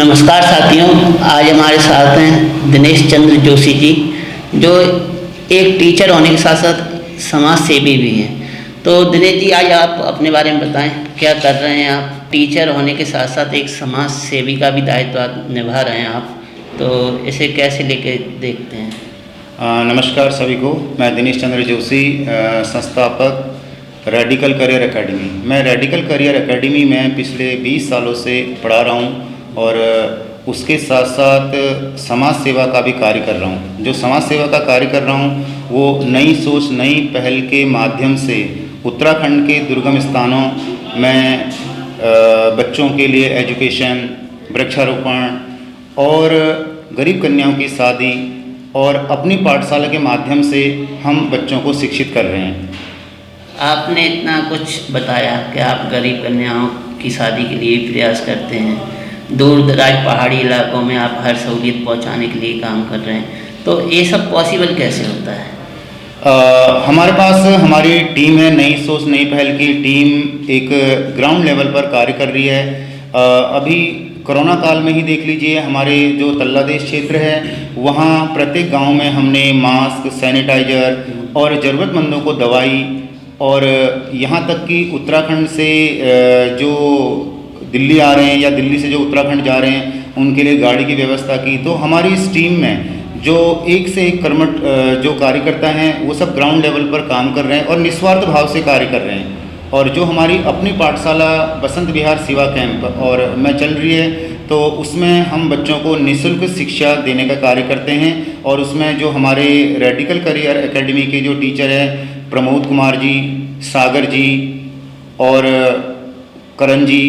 नमस्कार साथियों, आज हमारे साथ हैं दिनेश चंद्र जोशी जी, जो एक टीचर होने के साथ साथ समाज सेवी भी हैं। तो दिनेश जी, आज आप अपने बारे में बताएं, क्या कर रहे हैं आप? टीचर होने के साथ साथ एक समाज सेवी का भी दायित्व निभा रहे हैं आप, तो इसे कैसे लेके देखते हैं? नमस्कार सभी को। मैं दिनेश चंद्र जोशी, संस्थापक रेडिकल करियर एकेडमी। मैं रेडिकल करियर एकेडमी में पिछले 20 सालों से पढ़ा रहा हूँ और उसके साथ साथ समाज सेवा का भी कार्य कर रहा हूँ। जो समाज सेवा का कार्य कर रहा हूँ वो नई सोच, नई पहल के माध्यम से उत्तराखंड के दुर्गम स्थानों में बच्चों के लिए एजुकेशन, वृक्षारोपण और गरीब कन्याओं की शादी और अपनी पाठशाला के माध्यम से हम बच्चों को शिक्षित कर रहे हैं। आपने इतना कुछ बताया कि आप गरीब कन्याओं की शादी के लिए प्रयास करते हैं, दूर दराज पहाड़ी इलाकों में आप हर सहूलियत पहुंचाने के लिए काम कर रहे हैं, तो ये सब पॉसिबल कैसे होता है? हमारे पास हमारी टीम है, नई सोच नई पहल की टीम एक ग्राउंड लेवल पर कार्य कर रही है। अभी कोरोना काल में ही देख लीजिए, हमारे जो तल्लादेश क्षेत्र है वहाँ प्रत्येक गांव में हमने मास्क, सैनिटाइजर और ज़रूरतमंदों को दवाई, और यहाँ तक कि उत्तराखंड से जो दिल्ली आ रहे हैं या दिल्ली से जो उत्तराखंड जा रहे हैं उनके लिए गाड़ी की व्यवस्था की। तो हमारी इस टीम में जो एक से एक कर्मठ जो कार्यकर्ता हैं वो सब ग्राउंड लेवल पर काम कर रहे हैं और निस्वार्थ भाव से कार्य कर रहे हैं। और जो हमारी अपनी पाठशाला बसंत विहार सेवा कैंप और में चल रही है, तो उसमें हम बच्चों को निःशुल्क शिक्षा देने का कार्य करते हैं। और उसमें जो हमारे रेडिकल करियर एकेडमी के जो टीचर हैं, प्रमोद कुमार जी, सागर जी और करण जी,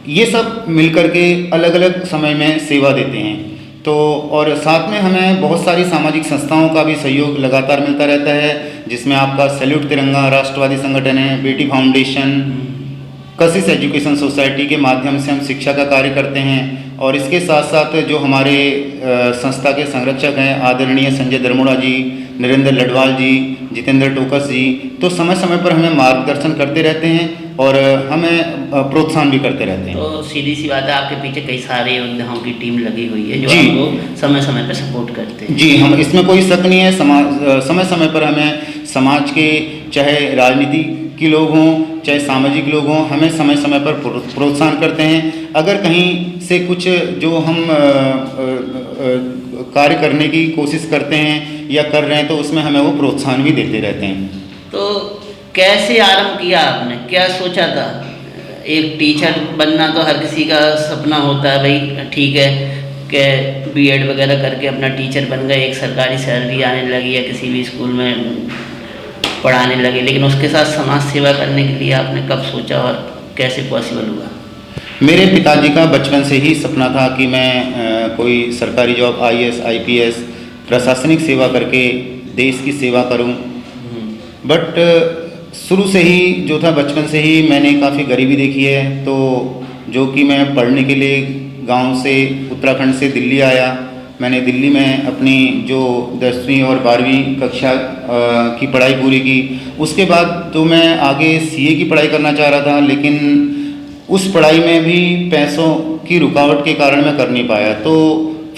ये सब मिलकर के अलग अलग समय में सेवा देते हैं। तो और साथ में हमें बहुत सारी सामाजिक संस्थाओं का भी सहयोग लगातार मिलता रहता है, जिसमें आपका सैल्यूट तिरंगा राष्ट्रवादी संगठन है, बेटी फाउंडेशन, कशिश एजुकेशन सोसाइटी के माध्यम से हम शिक्षा का कार्य करते हैं। और इसके साथ साथ जो हमारे संस्था के संरक्षक हैं आदरणीय संजय दरमुड़ा जी, नरेंद्र लडवाल जी, जितेंद्र टोकस जी, तो समय समय पर हमें मार्गदर्शन करते रहते हैं और हमें प्रोत्साहन भी करते रहते हैं। तो सीधी सी बात है, आपके पीछे कई सारे योद्धाओं की टीम लगी हुई है जो आपको समय समय पर सपोर्ट करते हैं। जी, हम इसमें कोई शक नहीं है। समय समय पर हमें समाज के, चाहे राजनीति के लोग हों चाहे सामाजिक लोग हों, हमें समय समय पर प्रोत्साहन करते हैं। अगर कहीं से कुछ जो हम कार्य करने की कोशिश करते हैं या कर रहे हैं तो उसमें हमें वो प्रोत्साहन भी देते रहते हैं। तो कैसे आरंभ किया आपने, क्या सोचा था? एक टीचर बनना तो हर किसी का सपना होता है, भाई ठीक है कि बीएड वगैरह करके अपना टीचर बन गए, एक सरकारी सैलरी आने लगी या किसी भी स्कूल में पढ़ाने लगे, लेकिन उसके साथ समाज सेवा करने के लिए आपने कब सोचा और कैसे पॉसिबल हुआ? मेरे पिताजी का बचपन से ही सपना था कि मैं कोई सरकारी जॉब, आईएएस, आईपीएस, प्रशासनिक सेवा करके देश की सेवा करूं। बट शुरू से ही जो था, बचपन से ही मैंने काफ़ी गरीबी देखी है, तो जो कि मैं पढ़ने के लिए गांव से, उत्तराखंड से दिल्ली आया। मैंने दिल्ली में अपनी जो 10वीं और 12वीं कक्षा की पढ़ाई पूरी की। उसके बाद तो मैं आगे सीए की पढ़ाई करना चाह रहा था, लेकिन उस पढ़ाई में भी पैसों की रुकावट के कारण मैं कर नहीं पाया। तो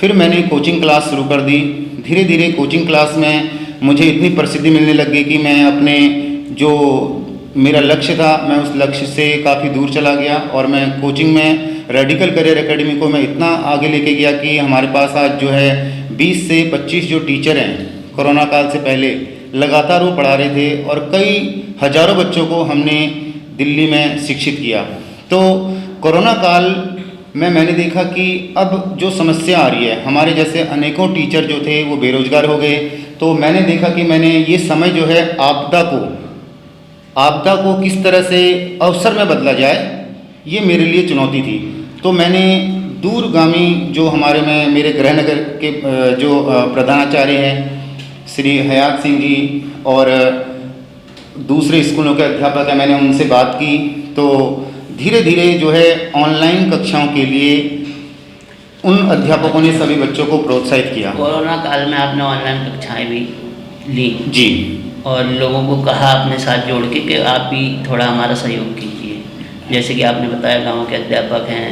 फिर मैंने कोचिंग क्लास शुरू कर दी। धीरे धीरे कोचिंग क्लास में मुझे इतनी प्रसिद्धि मिलने लग गई कि मैं अपने जो मेरा लक्ष्य था, मैं उस लक्ष्य से काफ़ी दूर चला गया। और मैं कोचिंग में रेडिकल करियर एकेडमी को मैं इतना आगे लेके गया कि हमारे पास आज जो है 20 से 25 जो टीचर हैं, कोरोना काल से पहले लगातार वो पढ़ा रहे थे और कई हजारों बच्चों को हमने दिल्ली में शिक्षित किया। तो कोरोना काल में मैंने देखा कि अब जो समस्या आ रही है, हमारे जैसे अनेकों टीचर जो थे वो बेरोजगार हो गए। तो मैंने देखा कि मैंने ये समय जो है आपदा को किस तरह से अवसर में बदला जाए, ये मेरे लिए चुनौती थी। तो मैंने दूरगामी जो हमारे में मेरे गृहनगर के जो प्रधानाचार्य हैं श्री हयात सिंह जी और दूसरे स्कूलों के अध्यापक हैं, मैंने उनसे बात की। तो धीरे धीरे जो है ऑनलाइन कक्षाओं के लिए उन अध्यापकों ने सभी बच्चों को प्रोत्साहित किया। कोरोना काल में आपने ऑनलाइन कक्षाएं भी ली जी, और लोगों को कहा अपने साथ जोड़ के कि आप भी थोड़ा हमारा सहयोग कीजिए। जैसे कि आपने बताया गांव के अध्यापक हैं,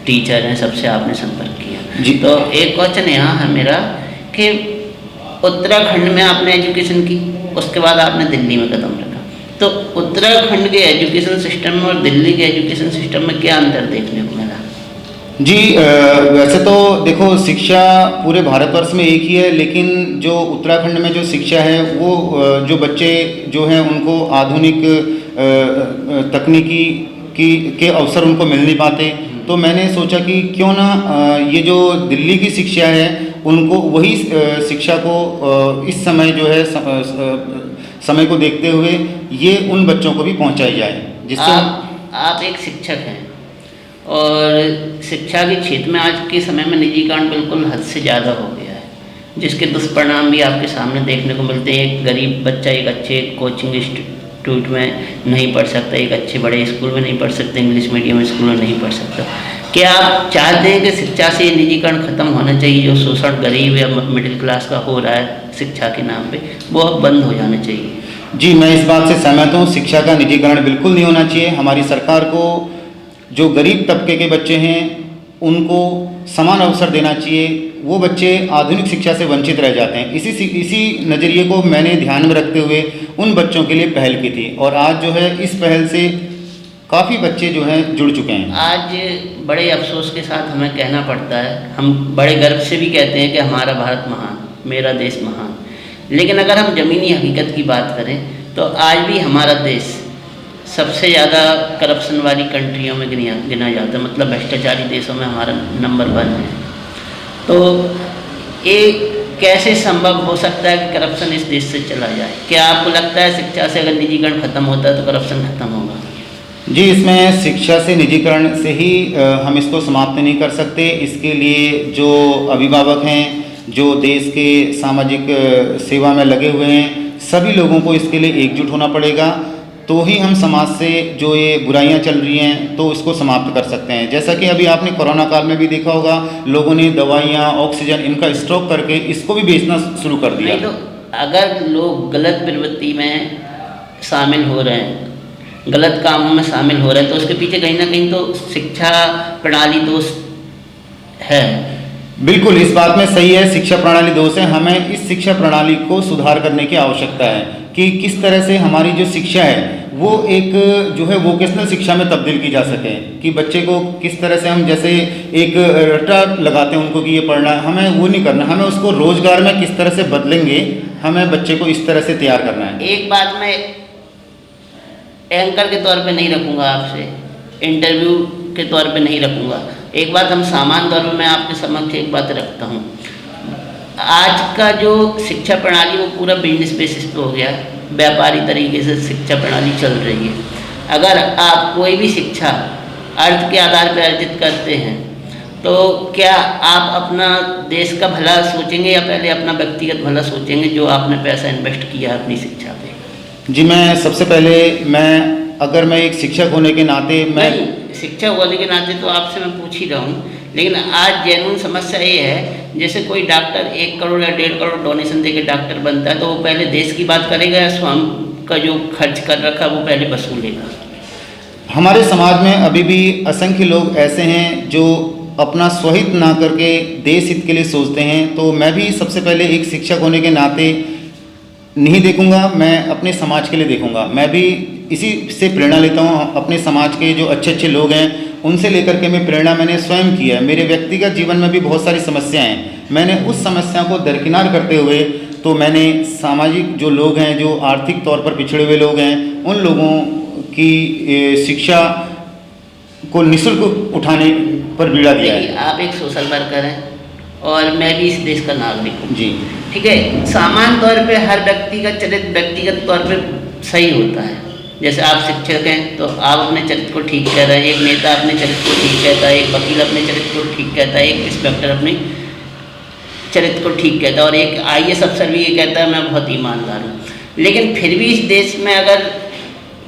टीचर हैं, सबसे आपने संपर्क किया जी। तो एक क्वेश्चन यहाँ है मेरा कि उत्तराखंड में आपने एजुकेशन की, उसके बाद आपने दिल्ली में कदम रखा, तो उत्तराखंड के एजुकेशन सिस्टम में और दिल्ली के एजुकेशन सिस्टम में क्या अंतर देखने को मिला? जी, वैसे तो देखो शिक्षा पूरे भारतवर्ष में एक ही है, लेकिन जो उत्तराखंड में जो शिक्षा है वो जो बच्चे जो हैं उनको आधुनिक तकनीकी के अवसर उनको मिल नहीं पाते, तो मैंने सोचा कि क्यों ना ये जो दिल्ली की शिक्षा है उनको वही शिक्षा को इस समय जो है समय को देखते हुए ये उन बच्चों को भी पहुंचाई जाए, जिससे आप एक शिक्षक हैं और शिक्षा के क्षेत्र में आज के समय में निजीकरण बिल्कुल हद से ज़्यादा हो गया है, जिसके दुष्परिणाम भी आपके सामने देखने को मिलते हैं। एक गरीब बच्चा एक अच्छे कोचिंग इंस्टीट्यूट में नहीं पढ़ सकता, एक अच्छे बड़े स्कूल में नहीं पढ़ सकता, इंग्लिश मीडियम स्कूल में नहीं पढ़ सकता। क्या आप चाहते हैं कि शिक्षा से निजीकरण खत्म होना चाहिए, जो शोषण गरीब या मिडिल क्लास का हो रहा है शिक्षा के नाम पे, वो अब बंद हो जाना चाहिए? जी, मैं इस बात से सहमत हूँ। शिक्षा का निजीकरण बिल्कुल नहीं होना चाहिए। हमारी सरकार को जो गरीब तबके के बच्चे हैं उनको समान अवसर देना चाहिए। वो बच्चे आधुनिक शिक्षा से वंचित रह जाते हैं। इसी नज़रिए को मैंने ध्यान में रखते हुए उन बच्चों के लिए पहल की थी और आज जो है इस पहल से काफ़ी बच्चे जो हैं जुड़ चुके हैं। आज बड़े अफसोस के साथ हमें कहना पड़ता है, हम बड़े गर्व से भी कहते हैं कि हमारा भारत महान, मेरा देश महान, लेकिन अगर हम ज़मीनी हकीकत की बात करें तो आज भी हमारा देश सबसे ज़्यादा करप्शन वाली कंट्रियों में गिना जाता है, मतलब भ्रष्टाचारी देशों में हमारा नंबर 1 है। तो ये कैसे संभव हो सकता है कि करप्शन इस देश से चला जाए? क्या आपको लगता है शिक्षा से अगर निजीकरण खत्म होता है तो करप्शन खत्म होगा? जी, इसमें शिक्षा से निजीकरण से ही हम इसको समाप्त नहीं कर सकते। इसके लिए जो अभिभावक हैं, जो देश के सामाजिक सेवा में लगे हुए हैं, सभी लोगों को इसके लिए एकजुट होना पड़ेगा, तो ही हम समाज से जो ये बुराइयां चल रही हैं तो इसको समाप्त कर सकते हैं। जैसा कि अभी आपने कोरोना काल में भी देखा होगा, लोगों ने दवाइयाँ, ऑक्सीजन इनका स्टॉक करके इसको भी बेचना शुरू कर दिया। नहीं तो अगर लोग गलत प्रवृत्ति में शामिल हो रहे हैं, गलत कामों में शामिल हो रहे हैं, तो उसके पीछे कहीं ना कहीं तो शिक्षा प्रणाली दोष है। बिल्कुल, इस बात में सही है, शिक्षा प्रणाली दोष है। हमें इस शिक्षा प्रणाली को सुधार करने की आवश्यकता है कि किस तरह से हमारी जो शिक्षा है वो एक जो है वोकेशनल शिक्षा में तब्दील की जा सके, कि बच्चे को किस तरह से हम जैसे एक रट्टा लगाते हैं उनको कि ये पढ़ना है, हमें वो नहीं करना, हमें उसको रोजगार में किस तरह से बदलेंगे, हमें बच्चे को इस तरह से तैयार करना है। एक बात मैं एंकर के तौर पे नहीं रखूँगा आपसे, इंटरव्यू के तौर पे नहीं रखूँगा, एक बात हम सामान्य तौर पे मैं आपके समक्ष एक बात रखता हूँ। आज का जो शिक्षा प्रणाली वो पूरा बिजनेस बेसिस पे हो गया, व्यापारी तरीके से शिक्षा प्रणाली चल रही है। अगर आप कोई भी शिक्षा अर्थ के आधार पर अर्जित करते हैं तो क्या आप अपना देश का भला सोचेंगे या पहले अपना व्यक्तिगत भला सोचेंगे, जो आपने पैसा इन्वेस्ट किया अपनी शिक्षा पे? जी, मैं सबसे पहले अगर मैं एक शिक्षक होने के नाते शिक्षक होने के नाते तो आपसे मैं पूछ ही रहा हूँ, लेकिन आज जेन्युइन समस्या ये है, जैसे कोई डॉक्टर 1 करोड़ या 1.5 करोड़ डोनेशन दे के डॉक्टर बनता है तो वो पहले देश की बात करेगा या स्वयं का जो खर्च कर रखा वो पहले वसूलेगा? हमारे समाज में अभी भी असंख्य लोग ऐसे हैं जो अपना स्वहित ना करके देश हित के लिए सोचते हैं। तो मैं भी सबसे पहले एक शिक्षक होने के नाते नहीं देखूंगा, मैं अपने समाज के लिए देखूंगा। मैं भी इसी से प्रेरणा लेता हूं। अपने समाज के जो अच्छे अच्छे लोग हैं उनसे लेकर के मैं प्रेरणा मैंने स्वयं की है। मेरे व्यक्तिगत जीवन में भी बहुत सारी समस्याएं हैं, मैंने उस समस्या को दरकिनार करते हुए तो मैंने सामाजिक जो लोग हैं, जो आर्थिक तौर पर पिछड़े हुए लोग हैं, उन लोगों की शिक्षा को निःशुल्क उठाने पर बीड़ा दिया है। आप एक सोशल वर्कर हैं और मैं भी इस देश का नागरिक हूँ जी, ठीक है। सामान्य तौर पे हर व्यक्ति का चरित्र व्यक्तिगत तौर पे सही होता है। जैसे आप शिक्षक हैं तो आप अपने चरित्र को ठीक कह रहे हैं, एक नेता अपने चरित्र को ठीक कहता है, एक वकील अपने चरित्र को ठीक कहता है, एक इंस्पेक्टर अपने चरित्र को ठीक कहता है और एक IAS अफसर भी ये कहता है मैं बहुत ईमानदार हूँ। लेकिन फिर भी इस देश में अगर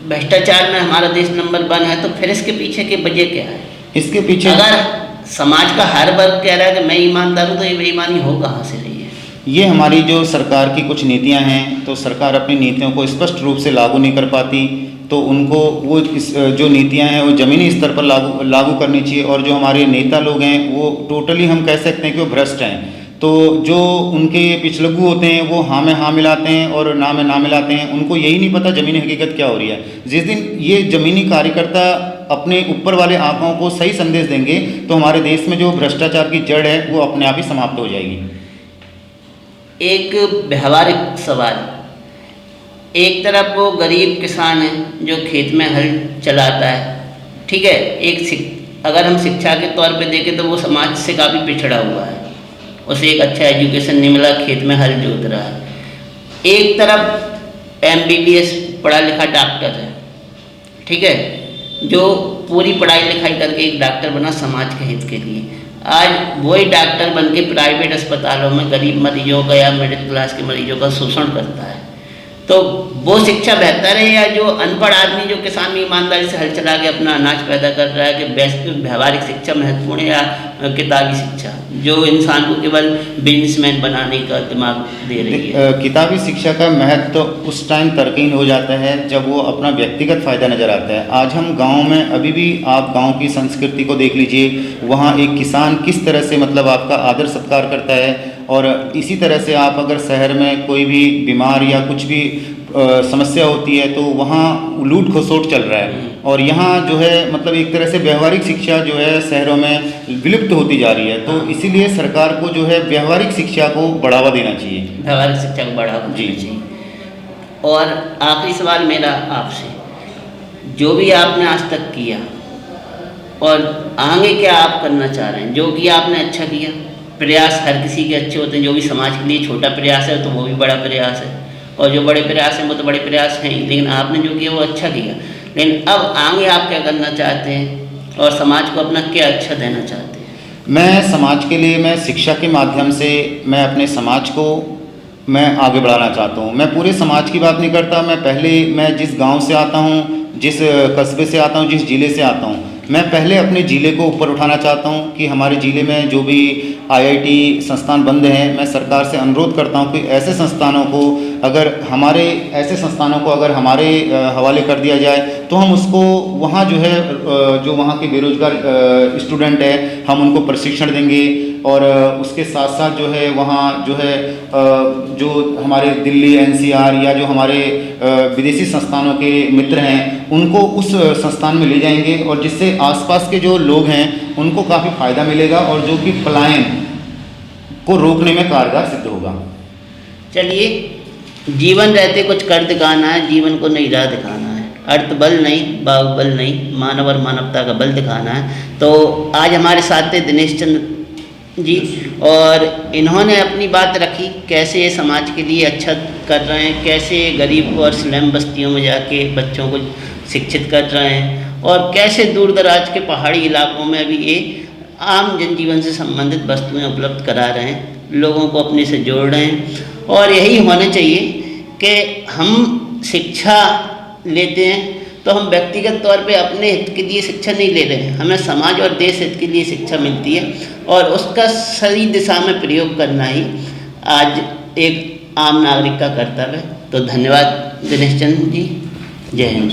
भ्रष्टाचार में हमारा देश नंबर 1 है तो फिर इसके पीछे की वजह क्या है? इसके पीछे अगर समाज का हर वर्ग कह रहा है कि मैं ईमानदार हूँ तो ये बेईमानी हो कहाँ से रही है? ये हमारी जो सरकार की कुछ नीतियां हैं, तो सरकार अपनी नीतियों को स्पष्ट रूप से लागू नहीं कर पाती। तो उनको वो जो नीतियां हैं वो ज़मीनी स्तर पर लागू करनी चाहिए। और जो हमारे नेता लोग हैं वो टोटली हम कह सकते हैं कि वो भ्रष्ट हैं। तो जो उनके पिछलग्गू होते हैं वो हाँ में हाँ मिलाते हैं और ना में ना मिलाते हैं, उनको यही नहीं पता ज़मीनी हकीकत क्या हो रही है। जिस दिन ये ज़मीनी कार्यकर्ता अपने ऊपर वाले आंकड़ों को सही संदेश देंगे तो हमारे देश में जो भ्रष्टाचार की जड़ है वो अपने आप ही समाप्त हो जाएगी। एक व्यवहारिक सवाल, एक तरफ वो गरीब किसान है जो खेत में हल चलाता है, ठीक है, अगर हम शिक्षा के तौर पे देखें तो वो समाज से काफ़ी पिछड़ा हुआ है, उसे एक अच्छा एजुकेशन नहीं मिला, खेत में हल जोत रहा है। एक तरफ MBBS पढ़ा लिखा डॉक्टर है, ठीक है, जो पूरी पढ़ाई लिखाई करके एक डॉक्टर बना समाज के हित के लिए। आज वही डॉक्टर बन के प्राइवेट अस्पतालों में गरीब मरीजों का या मिडिल क्लास के मरीजों का शोषण करता है। तो वो शिक्षा बेहतर है या जो अनपढ़ आदमी जो किसान में ईमानदारी से हल चला के अपना अनाज पैदा कर रहा है, कि बेस्ट व्यवहारिक शिक्षा महत्वपूर्ण है या किताबी शिक्षा जो इंसान को केवल बिजनेसमैन बनाने का दिमाग दे रही है? किताबी शिक्षा का महत्व तो उस टाइम तर्कहीन हो जाता है जब वो अपना व्यक्तिगत फ़ायदा नज़र आता है। आज हम गाँव में अभी भी आप गाँव की संस्कृति को देख लीजिए, वहाँ एक किसान किस तरह से मतलब आपका आदर सत्कार करता है। और इसी तरह से आप अगर शहर में कोई भी बीमार या कुछ भी समस्या होती है तो वहाँ लूट खसोट चल रहा है। और यहाँ जो है मतलब एक तरह से व्यवहारिक शिक्षा जो है शहरों में विलुप्त होती जा रही है। तो इसीलिए सरकार को जो है व्यवहारिक शिक्षा को बढ़ावा देना चाहिए। व्यवहारिक शिक्षा को बढ़ावा देना चाहिए। और आखिरी सवाल मेरा आपसे, जो भी आपने आज तक किया और आगे क्या आप करना चाह रहे हैं, जो कि आपने अच्छा किया, प्रयास हर किसी के अच्छे होते हैं, जो भी समाज के लिए छोटा प्रयास है तो वो भी बड़ा प्रयास है, और जो बड़े प्रयास हैं वो तो बड़े प्रयास हैं ही, लेकिन आपने जो किया वो अच्छा किया। लेकिन अब आगे आप क्या करना चाहते हैं और समाज को अपना क्या अच्छा देना चाहते हैं? मैं समाज के लिए मैं शिक्षा के माध्यम से मैं अपने समाज को मैं आगे बढ़ाना चाहता हूँ। मैं पूरे समाज की बात नहीं करता, मैं जिस गांव से आता हूँ, जिस कस्बे से आता हूँ, जिस ज़िले से आता हूँ, मैं पहले अपने ज़िले को ऊपर उठाना चाहता हूँ कि हमारे ज़िले में जो भी IIT संस्थान बंद हैं, मैं सरकार से अनुरोध करता हूँ कि ऐसे संस्थानों को अगर हमारे हवाले कर दिया जाए तो हम उसको वहाँ जो है जो वहाँ के बेरोजगार स्टूडेंट हैं हम उनको प्रशिक्षण देंगे। और उसके साथ साथ जो है वहाँ जो है जो हमारे दिल्ली NCR या जो हमारे विदेशी संस्थानों के मित्र हैं उनको उस संस्थान में ले जाएंगे, और जिससे आसपास के जो लोग हैं उनको काफ़ी फ़ायदा मिलेगा और जो कि पलायन को रोकने में कारगर सिद्ध होगा। चलिए, जीवन रहते कुछ कर दिखाना है, जीवन को नई राह दिखाना है, अर्थ बल नहीं, बाहुबल नहीं, मानव और मानवता का बल दिखाना है। तो आज हमारे साथ थे दिनेश चंद्र जी, और इन्होंने अपनी बात रखी कैसे ये समाज के लिए अच्छा कर रहे हैं, कैसे गरीब और स्लम बस्तियों में जाके बच्चों को शिक्षित कर रहे हैं, और कैसे दूर दराज के पहाड़ी इलाकों में भी ये आम जनजीवन से संबंधित वस्तुएं उपलब्ध करा रहे हैं, लोगों को अपने से जोड़ रहे हैं। और यही होना चाहिए कि हम शिक्षा लेते हैं तो हम व्यक्तिगत तौर पे अपने हित के लिए शिक्षा नहीं ले रहे हैं, हमें समाज और देश हित के लिए शिक्षा मिलती है, और उसका सही दिशा में प्रयोग करना ही आज एक आम नागरिक का कर्तव्य है। तो धन्यवाद दिनेश चंद्र जी, जय हिंद।